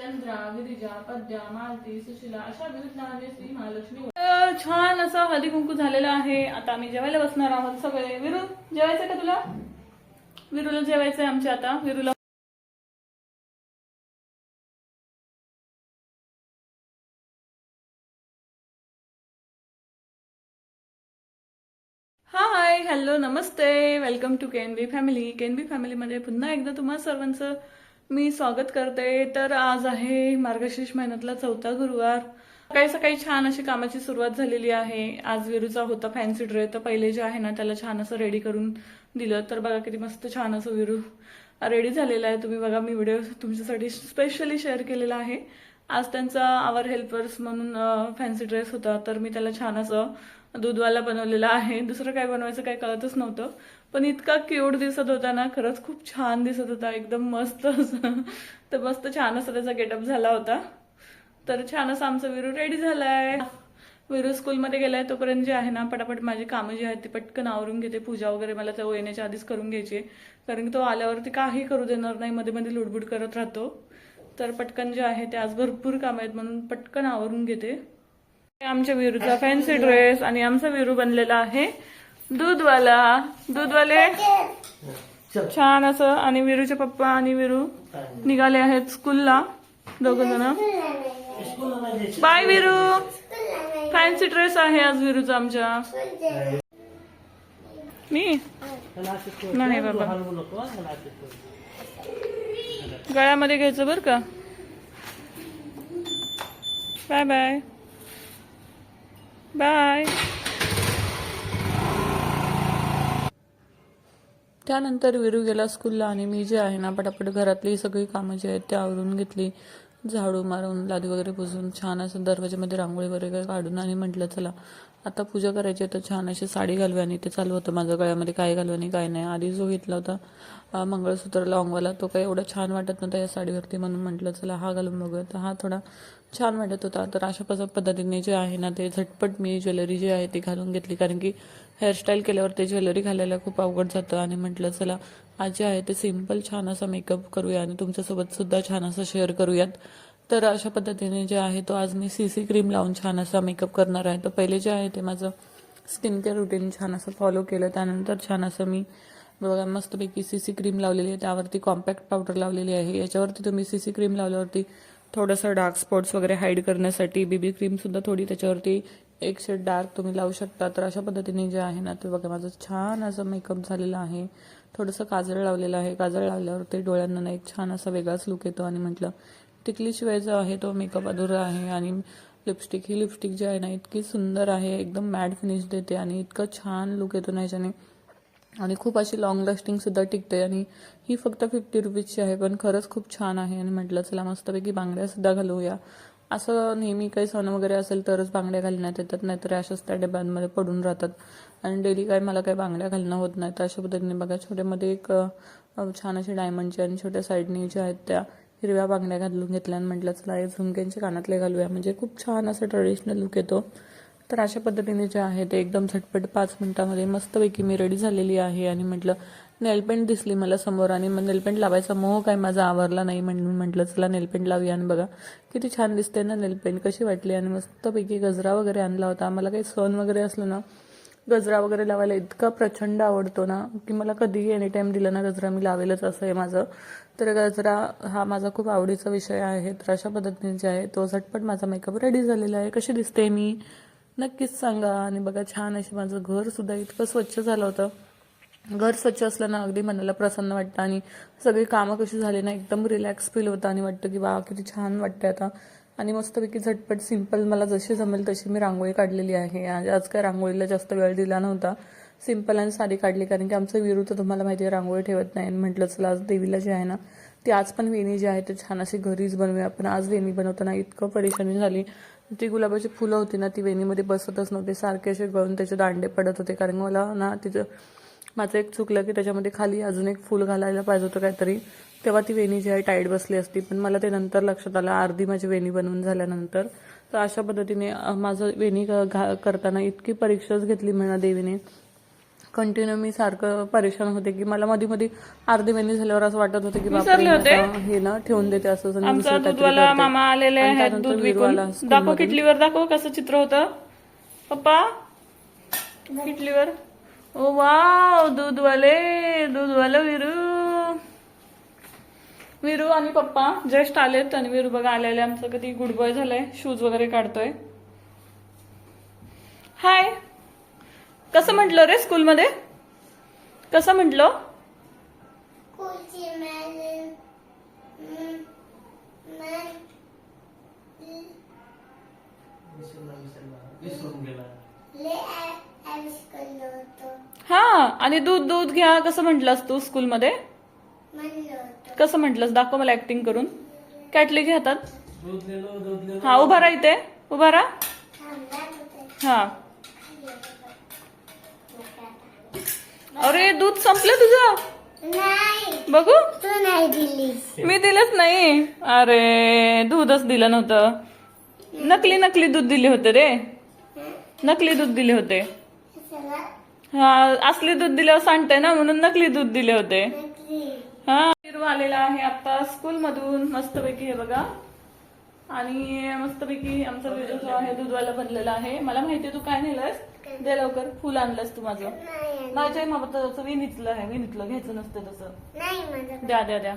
चंद्रा, गिरिजा, पद्या, मालती, सुशिला अशा विविध नावाने श्री महालक्ष्मी. छान असं हळदी कुंकू झालेलं आहे. आता आम्ही जेवायला बसणार आहोत सगळे. विरू जेवायचं का तुला? विरूला जेवायचंय आमच्या. आता विरूला हाय, हॅलो, नमस्ते, welcome to KNB family. KNB फॅमिलीमध्ये पुन्हा एकदा तुम्हा सर्वांचं मी स्वागत करते. तर आज आहे मार्गशीर्ष महिन्यातला 4था गुरुवार. सकाळी सकाळी छान अशी कामाची सुरुवात झालेली आहे. आज विरूचा होता फॅन्सी ड्रेस, तर पहिले जे आहे ना त्याला छान असं रेडी करून दिलं. तर बघा किती मस्त छान असं विरू रेडी झालेला आहे. तुम्ही बघा, मी व्हिडिओ तुमच्यासाठी स्पेशली शेअर केलेला आहे. आज त्यांचा आवर हेल्पर्स म्हणून फॅन्सी ड्रेस होता, तर मी त्याला छान असं दूधवाला बनवलेला आहे. दुसरं काय बनवायचं काय कळतच नव्हतं, पण इतका क्यूट दिसत होता ना, खरंच खूप छान दिसत होता, एकदम मस्त असं. तर मस्त छान असं त्याचा गेटअप झाला होता. तर छान असं आमचं विरू रेडी झालाय. विरू स्कूलमध्ये गेलाय तोपर्यंत जे आहे ना पटापट माझी कामं जी आहेत ती पटकन आवरून घेते. पूजा वगैरे मला तो येण्याच्या आधीच करून घ्यायची, कारण तो आल्यावरती काही करू देणार नाही, मध्ये मध्ये लुडबुड करत राहतो. तर पटकन जे आहे ते आज भरपूर काम आहेत म्हणून पटकन आवरून घेते. आमच्या विरूचा फॅन्सी ड्रेस आणि आमचा विरू बनलेला आहे दूधवाला. दूधवाले छान असं. आणि विरूचे पप्पा आणि विरू निघाले आहेत स्कूलला, दोघ जण. बाय विरू. फॅन्सी ड्रेस आहे आज विरूचा आमच्या. मी नाही बाबा, गळ्यामध्ये घ्यायचं बरं का. Bye bye bye. त्यानंतर विरू गेला स्कूलला आणि मी जे आहे ना पटापट घरातली सगळी कामं जी आहेत ते आवरून घेतली. झाडू मारून, लादी वगैरे पुसून, छान असं दरवाजामध्ये रांगोळी वगैरे काढून आणि म्हटलं चला आता पूजा करायची, तर छान अशी साडी घालूया. आणि ते चालू होतं माझं गळ्यामध्ये काय घालू आणि काय नाही. आधी जो घेतला होता मंगळसूत्र लॉंगवाला तो काही एवढा छान वाटत नव्हता या साडीवरती, म्हणून म्हटलं चला हा घालून बघूया. तर हा थोडा छान वाटत होता. तर अशा पद्धतीने जे आहे ना ते झटपट मी ज्वेलरी जी आहे ती घालून घेतली, कारण की हेअरस्टाईल केल्यावर ते ज्वेलरी घालायला खूप अवघड जातं. आणि म्हटलं चला आज जे आहे ते सिम्पल छान असा मेकअप करूया आणि तुमच्यासोबत सुद्धा छान असं शेअर करूयात. तर अशा पद्धतीने जे आहे तो आज मी सीसी क्रीम लावून छान असा मेकअप करणार आहे. तर पहिले जे आहे ते माझं स्किन केअर रुटीन छान असं फॉलो केलं. त्यानंतर छान असं मी बघा मस्तपैकी सीसी क्रीम लावलेली आहे, त्यावरती कॉम्पॅक्ट पावडर लावलेली आहे. याच्यावरती तुम्ही सीसी क्रीम लावल्यावरती थोडंसं डार्क स्पॉट्स वगैरे हाईड करण्यासाठी बीबी क्रीम सुद्धा थोडी त्याच्यावरती एक शेड डार्क तुम्ही लावू शकता. तर अशा पद्धतीने जे आहे ना ते बघा माझं छान असं मेकअप झालेलं आहे. थोडंसं काजळ लावलेलं आहे. काजळ लावल्यावरती डोळ्यांना ना एक छान असा वेगळाच लुक येतो. आणि म्हटलं टिकलीशिवाय जो आहे तो मेकअप अधुरा आहे. आणि ही लिपस्टिक जी आहे ना इतकी सुंदर आहे, एकदम मॅट फिनिश देते आणि इतकं छान लुक येतो ना याच्याने. आणि खूप अशी लॉंग लास्टिंग सुद्धा टिकते. आणि ही फक्त 50 रुपीजची आहे, पण खरंच खूप छान आहे. आणि म्हटलं चला मस्तपैकी बांगड्या सुद्धा घालूया. असं नेहमी काही सण वगैरे असेल तरच बांगड्या घालण्यात येतात, नाहीतर अशाच त्या डब्यांमध्ये पडून राहतात. आणि डेली काय मला काही बांगड्या घालणं होत नाही. तर अशा पद्धतीने बघा छोट्यामध्ये एक छान अशी डायमंडची आणि छोट्या साईडनी ज्या आहेत त्या हिरव्या बांगड्या घालून घेतल्या. आणि म्हटलं चला हे झुमक्यांचे कानातले घालूया, म्हणजे खूप छान असं ट्रेडिशनल लुक येतो. तर अशा पद्धतीने जे आहे ते एकदम झटपट 5 मिनिटामध्ये मस्तपैकी मी रेडी झालेली आहे. आणि म्हटलं नेलपेंट दिसली मला समोर, आणि मग नेलपेंट लावायचा मोह काय माझा आवरला नाही, म्हणून म्हटलं चला नेलपेंट लावूया. आणि बघा किती छान दिसते ना नेलपेंट, कशी वाटली. आणि मस्तपैकी गजरा वगैरे आणला होता. मला काही सण वगैरे असलं ना गजरा वगैरे लावायला इतका प्रचंड आवडतो ना, की मला कधीही एनी टाइम दिला ना गजरा मी लावेलच असं आहे माझं. तर गजरा हा माझा खूप आवडीचा विषय आहे. तर अशा पद्धतीने जे आहे तो झटपट माझा मेकअप रेडी झालेला आहे. कशी दिसते मी नक्कीच सांगा. आणि बघा छान अशी माझं घर सुद्धा इतकं स्वच्छ झालं होतं. घर स्वच्छ असलं ना अगदी मनाला प्रसन्न वाटतं. आणि सगळी कामं कशी झाली ना एकदम रिलॅक्स फील होतं आणि वाटतं की वा किती छान वाटतं आता. आणि मस्तपैकी झटपट सिंपल मला जशी जमेल तशी मी रांगोळी काढलेली आहे. आज काय रांगोळीला जास्त वेळ दिला नव्हता, सिंपल आणि साडी काढली, कारण की आमचं विरू तर तुम्हाला माहिती आहे रांगोळी ठेवत नाही. आणि म्हटलं चला आज देवीला जे आहे ना ती आज पण वेणी जी आहे ते छान अशी घरीच बनवूया. पण आज वेणी बनवताना इतकं परेशानी झाली. ती गुलाबाची फुलं होती ना ती वेणीमध्ये बसतच नव्हते, सारखे असे गळून त्याचे दांडे पडत होते. कारण मला ना तिचं माझं एक चुकलं की त्याच्यामध्ये खाली अजून एक फुल घालायला पाहिजे होतं काहीतरी, तेव्हा ती वेणी जी आहे टाईट बसली असती. पण मला ते नंतर लक्षात आलं अर्धी माझी वेणी बनवून झाल्यानंतर. तर अशा पद्धतीने माझं वेणी करताना इतकी परीक्षाच घेतली म्हणा देवीने, कंटिन्यू मी सारखं परेशान होते की मला मध्ये मध्ये अर्धी महिने झाल्यावर असं वाटत होतं की विसरले बापरे, होते. आता हे ना ठेवून देते असं आणि आमचा दुसरं काहीतरी दूधवाला करते. मामा आलेले आणि आहेत त्यानंतर दूध वीरू विकून. आला दाखव स्कूलमधून. किटलीवर, दाखव कसं चित्र होतं पप्पा किटलीवर. ओ वाव, दूधवाले वीरू आणि पप्पा जस्ट आलेत. आणि वीरू बघा आलेले आमचं कधी गुड बॉय झालंय, शूज वगैरे काढतोय. हाय, कसं म्हटलं रे स्कूलमध्ये, कसं म्हटलं? हा, आणि दूध दूध घ्या कसं म्हटलंस तू स्कूलमध्ये, कसं म्हटलंस? दाखव मला ऍक्टिंग करून. कॅटली घे हातात. हा, उभा राहा इथे, उभा राहा. हा, अरे दूध संपलं तुझं, बघू. तू नाही दिलीस. मी दिलंच नाही. अरे दूधच दिलं नव्हतं, नकली दूध दिले होते रे, नकली दूध दिले होते. हा, असली दूध दिल्यावर सांगते ना, म्हणून नकली दूध दिले होते. हा, वीरू आलेला आहे आता स्कूल मधून मस्तपैकी, हे बघा. आणि मस्तपैकी आमचा वीरू जो आहे दूधवाला बनलेला आहे. मला माहितीये तू काय नेलंस, दे लवकर. फुल आणलंस तू माझं. माझ्या मामाचं विणीतलं आहे, विणीतलं घ्यायचं नसतं तसं. नाही, द्या द्या द्या.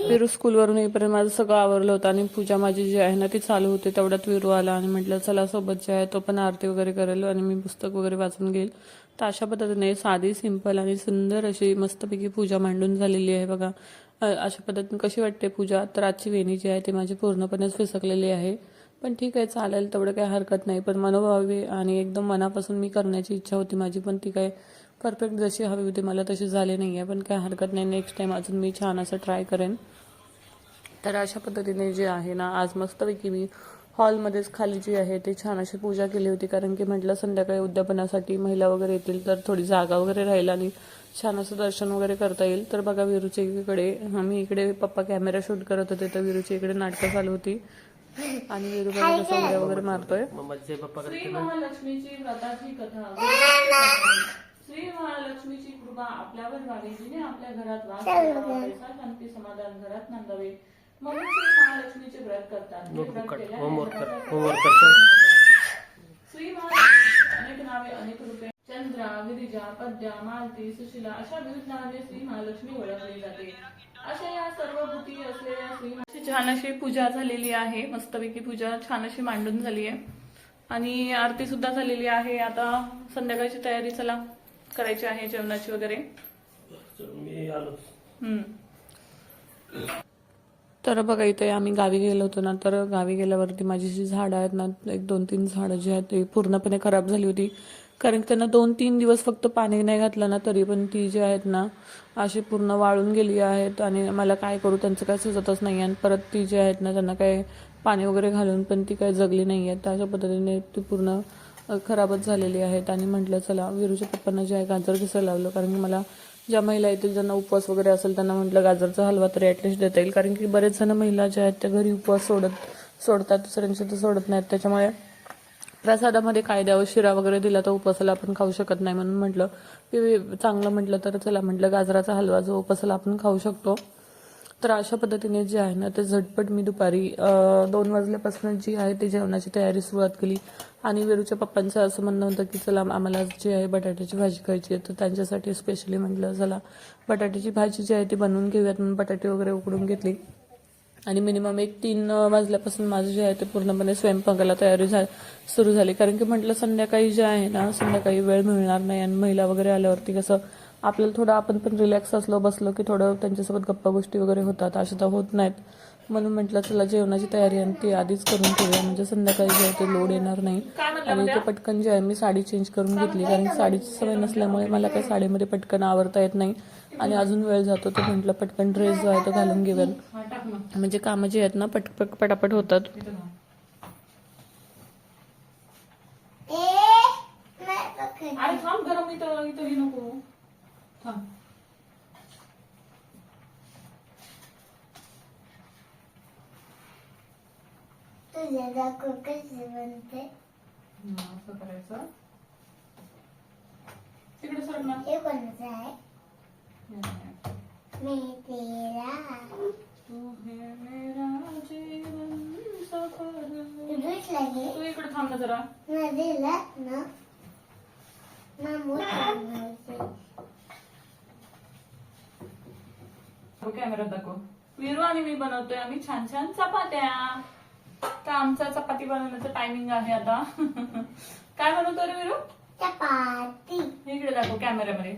वीरू स्कूलवरून येईपर्यंत माझं सगळं आवरलं होतं आणि पूजा माझी जी आहे ना ती चालू होती. तेवढ्यात वीरू आला आणि म्हटलं चला सोबत जे आहे तो पण आरती वगैरे करेल आणि मी पुस्तक वगैरे वाचून घेईल. तर अशा पद्धतीने साधी, सिंपल आणि सुंदर अशी मस्तपैकी पूजा मांडून झालेली आहे बघा. अशा पद्धतीने कशी वाटते पूजा? तर आजची वेणी जी आहे ती माझी पूर्णपणेच फिसकलेली आहे, पण ठीक आहे, चालेल, तेवढं काही हरकत नाही. पण मनोभावे आणि एकदम मनापासून मी करण्याची इच्छा होती माझी, पण ती काय परफेक्ट जशी हवी होती मला तशी झाली नाही आहे. पण काय हरकत नाही, नेक्स्ट टाइम अजून मी छान असं ट्राय करेन. तर अशा पद्धतीने जे आहे ना आज मस्तपैकी मी हॉलमध्येच खाली जी आहे ती छान अशी पूजा केली होती, कारण की म्हटलं संध्याकाळी उद्यापनासाठी महिला वगैरे येतील तर थोडी जागा वगैरे राहील आणि छान असं दर्शन वगैरे करता येईल. तर बघा वीरूच्या इकडे, मी इकडे पप्पा कॅमेरा शूट करत होते तर वीरूच्या इकडे नाटकं चालू होती आणि वीरू बघा कसं उड्या वगैरे मारतोय. श्री महालक्ष्मीची व्रताची कथा. श्री महालक्ष्मीची कृपा आपल्यावर व्हावी, जिने आपल्या घरात वास करावा, पैसा शांती समाधान घरात नांदावे, म्हणून श्री महालक्ष्मीचे व्रत करतात. हे व्रत केल्याने श्री महालक्ष्मी अनेक नावे, अनेक रूपे, चंद्रा, गिरिजा, पद्या, मालती, सुशिला अशा विविध नावाने श्री महालक्ष्मी ओळखली जाते. अशा या सर्व भूती असलेल्या श्री छान अशी पूजा झालेली आहे. मस्तपैकी पूजा छान अशी मांडून झाली आहे आणि आरती सुद्धा झालेली आहे. आता संध्याकाळची तयारी चला करायची आहे, जेवणाची वगैरे. तर बघा इथे आम्ही गावी गेलो होतो ना, तर गावी गेल्यावरती माझी जी झाडं आहेत ना, एक 2-3 झाडं जी आहेत ती पूर्णपणे खराब झाली होती, कारण की त्यांना 2-3 दिवस फक्त पाणी नाही घातलं ना तरी पण ती जी आहेत ना अशी पूर्ण वाळून गेली आहेत. आणि मला काय करू त्यांचं काय सुचतच नाही. आणि परत ती जी आहेत ना त्यांना काय पाणी वगैरे घालून पण ती काय जगली नाही आहेत. अशा पद्धतीने ती पूर्ण खराबच झालेली आहेत. आणि म्हटलं चला वीरूच्या पप्पांना जे आहे गाजर किसायला लावलं, कारण की मला ज्या महिला येतील ज्यांना उपवास वगैरे असेल त्यांना म्हटलं गाजरचा हलवा तरी ॲटलिस्ट देता येईल, कारण की बरेच जण महिला ज्या आहेत त्या घरी उपवास सोडतात, दुसऱ्यांचे तर सोडत नाहीत. त्याच्यामुळे प्रसादामध्ये काय द्यावं, शिरा वगैरे दिला तर उपवासाला आपण खाऊ शकत नाही, म्हणून म्हटलं की चांगलं म्हटलं तर चला म्हटलं गाजराचा हलवा जो उपवासाला आपण खाऊ शकतो. तर अशा पद्धतीने जे आहे ना ते झटपट मी दुपारी 2 वाजल्यापासून जी आहे ती जेवणाची तयारी सुरुवात केली. आणि वीरूच्या पप्पांचं असं म्हणणं होतं की चला आम्हाला जी आहे बटाट्याची भाजी खायची आहे, तर त्यांच्यासाठी स्पेशली म्हटलं चला बटाट्याची भाजी जी आहे ती बनवून घेऊयात, म्हणून बटाटे वगैरे उकडून घेतली. आणि मिनिमम 1-3 वाजल्यापासून माझं जे आहे ते पूर्णपणे स्वयंपाकाला तयारी सुरू झाली, कारण की म्हटलं संध्याकाळी जे आहे ना संध्याकाळी वेळ मिळणार नाही आणि महिला वगैरे आल्यावरती कसं आपल्याला थोडं आपण पण रिलॅक्स असलो बसलो की थोडं त्यांच्यासोबत गप्पा गोष्टी वगैरे होतात, अशा तर होत नाहीत. म्हणून म्हटलं चला जेवणाची तयारी आणि ती आधीच करून ठेवूया, म्हणजे संध्याकाळी जे आहे ते लोड येणार नाही. आणि ते पटकन जे आहे मी साडी चेंज करून घेतली, कारण साडीची सवय नसल्यामुळे मला काही साडीमध्ये पटकन आवरता येत नाही आणि अजून वेळ जातो. तर म्हटलं पटकन ड्रेस जो आहे तो घालून घेऊयात, म्हणजे कामं जी आहेत ना पटापट होतात. अरे थांब गरम, इथं हे नको थांब. तुझ्या दाखव कशी बनते. असं करायचं. तिकडे सर ना. हे कोणाचं आहे? मी तेरा. तू है मेरा जीवन सफर. तुझंच लागे. तू इकडे थांब ना जरा. नदीला ना मोठा कॅमेरात दाखव. विरू आणि मी बनवतोय आम्ही छान छान चपात्या. तर आमचा चपाती बनवण्याचं टायमिंग आहे आता. काय बनवतो रे विरू? चपाती. इकडे दाखव कॅमेऱ्यामध्ये.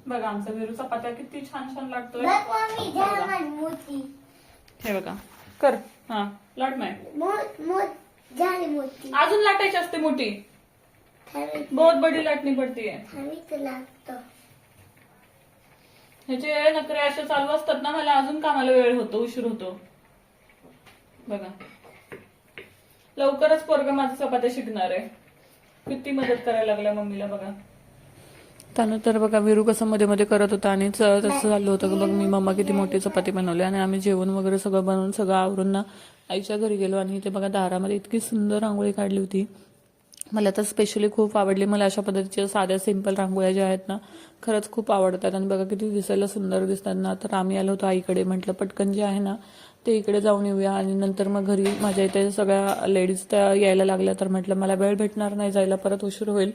बघा आमचा विरू चपात्या किती छान छान लागतोय. बघ मम्मी झाली मोठी. हे बघा कर. हा लाट माय. झाली मोठी. अजून लाटायची असते मोठी. हवी बहुत बडी लाटणी पडतीये. तर लागतो. ह्याचे नखरे असे चालू असतात ना, मला अजून कामाला वेळ होतो, उशीर होतो. बघा लवकरच पोरग माझं चपात्या शिकणार आहे. किती मदत करायला लागल्या मम्मीला बघा. त्यानंतर बघा विरू कसं मध्ये मध्ये करत होता आणि तसं झालं होतं की बघ मी मम्मा किती मोठी चपाती बनवली. आणि आम्ही जेवण वगैरे सगळं बनवून सगळं आवरून ना आईच्या घरी गेलो आणि इथे बघा दारामध्ये इतकी सुंदर रांगोळी काढली होती. मला तर स्पेशली खूप आवडली. मला अशा पद्धतीच्या साध्या सिंपल रांगोळ्या ज्या आहेत ना खरंच खूप आवडतात. आणि बघा किती दिसायला सुंदर दिसतात ना. तर आम्ही आलो होतो आईकडे. म्हटलं पटकन जे आहे ना ते इकडे जाऊन येऊया. आणि नंतर मग घरी माझ्या इथे सगळ्या लेडीज त्या यायला लागल्या. तर म्हटलं मला वेळ भेटणार नाही जायला, परत उशीर होईल,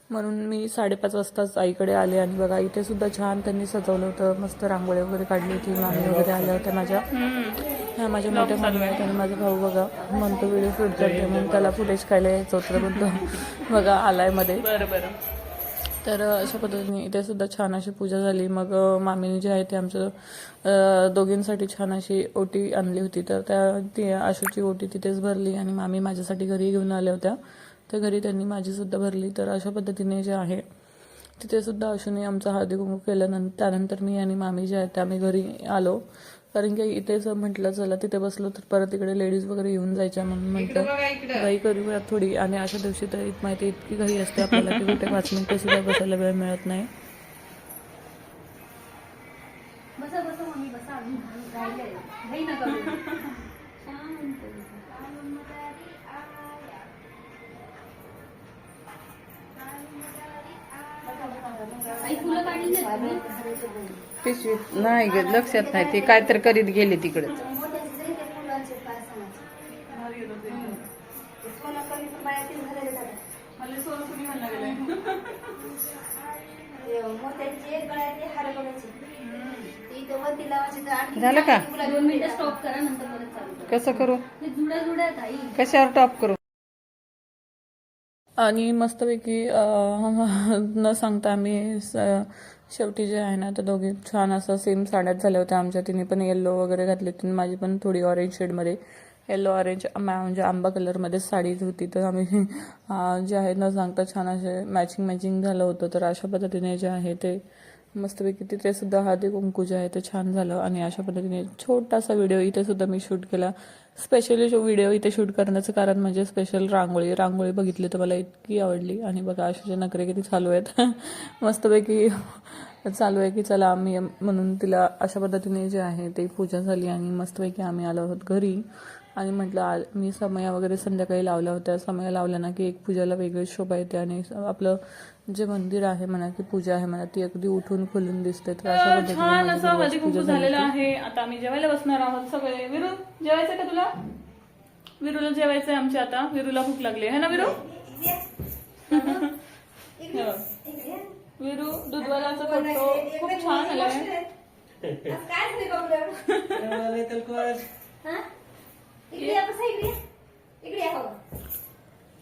म्हणून मी 5:30 वाजताच आईकडे आले. आणि बघा इथे सुद्धा छान त्यांनी सजवलं होतं. मस्त रांगोळी वगैरे काढली होती. मामी वगैरे आल्या होत्या माझ्या. ह्या माझ्या मोठ्या मामी आहेत. आणि माझा भाऊ बघा म्हणतो व्हिडिओ शूट करते म्हणून त्याला फुटेज खायला यायचं होतं म्हणतो. बघा आलाय मध्ये. बरं. तर अशा पद्धतीने इथे सुद्धा छान अशी पूजा झाली. मग मामीने जे आहे ते आमचं दोघींसाठी छान अशी ओटी आणली होती. तर ती आशूची ओटी तिथेच भरली. आणि मामी माझ्यासाठी घरी घेऊन आल्या होत्या. तर घरी त्यांनी माझी सुद्धा भरली. तर अशा पद्धतीने जे आहे तिथे सुद्धा आशूने आमचं हळदी कुंकू केलं. त्यानंतर मी आणि मामी जे आहेत ते आम्ही घरी आलो. कारण की इथेच म्हटलं चला तिथे बसलो तर परत इकडे लेडीज वगैरे येऊन जायच्या, म्हणून म्हटलं घाई करूया थोडी. आणि अशा दिवशी तर माहिती इतकी घाई असते आपल्याला की कुठे 5 मिनिटं सुद्धा बसायला वेळ मिळत नाही. पिशवीत नाही ग, लक्षात नाही. ते काय तर करीत गेले तिकडे. झालं का? 2 मिनिटं स्टॉप करा, नंतर परत चालू करा. कसं करू? जुड्या ताई. कशावर टॉप करू? आणि मस्तपैकी न सांगता आम्ही शेवटी जे आहे ना तर दोघी छान असं सेम साड्यात झाल्या होत्या आमच्या. तिने पण येल्लो वगैरे घातली होती. माझी पण थोडी ऑरेंज शेडमध्ये, येल्लो ऑरेंज म्हणजे आंबा कलरमध्ये साडी होती. तर आम्ही जे आहे न सांगता छान असे मॅचिंग झालं होतं. तर अशा पद्धतीने जे आहे ते मस्तपैकी तिथे सुद्धा हळदी कुंकू जे आहे ते छान झालं. आणि अशा पद्धतीने छोटासा व्हिडिओ इथे सुद्धा मी शूट केला. स्पेशली व्हिडिओ इथे शूट करण्याचं कारण म्हणजे स्पेशल रांगोळी बघितली तर मला इतकी आवडली. आणि बघा अशाचे नखरे किती चालू आहेत. मस्तपैकी चालू आहे की चला आम्ही, म्हणून तिला अशा पद्धतीने जे आहे ते पूजा झाली. आणि मस्तपैकी आम्ही आलो आहोत घरी. आणि म्हटलं मी समया वगैरे संध्याकाळी लावल्या होत्या. समया लावल्या ना की एक पूजाला वेगळी शोभा येते. आणि आपलं जे मंदिर आहे म्हणा की पूजा आहे म्हणा ती अगदी उठून खुलून दिसते. तर अशा छान असं हळदी पद्धतीने कुंकू झालेलं आहे. आता आम्ही जेवायला बसणार आहोत सगळे. विरू जेवायचं का तुला? विरूला जेवायचंय आमच्या आता. विरूला भूक लागली आहे ना विरू? विरू दूधवाल्याचा फोटो खूप छान आलाय.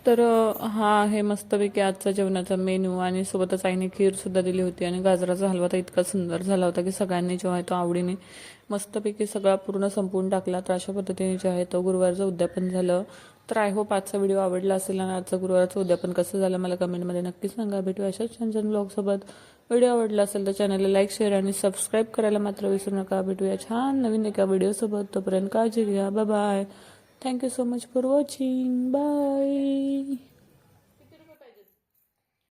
तर हा आहे मस्तपैकी आजचा जेवणाचा मेनू. आणि सोबतच आईने खीर सुद्धा दिली होती. आणि गाजराचा हलवा तर इतका सुंदर झाला होता की सगळ्यांनी जो आहे तो आवडीने मस्तपैकी सगळा पूर्ण संपवून टाकला. तर अशा पद्धतीने जे आहे तो गुरुवारचं उद्यापन झालं. तर आय होप आजचा व्हिडिओ आवडला असेल. आणि आजचं गुरुवारचं उद्यापन कसं झालं मला कमेंटमध्ये नक्की सांगा. भेटू अशाच छान छान ब्लॉगसोबत. व्हिडिओ आवडला असेल तर चॅनलला लाईक, शेअर आणि सबस्क्राईब करायला मात्र विसरू नका. भेटूया छान नवीन एका व्हिडिओसोबत. तोपर्यंत काळजी घ्या. Bye. Thank you so much for watching. Bye.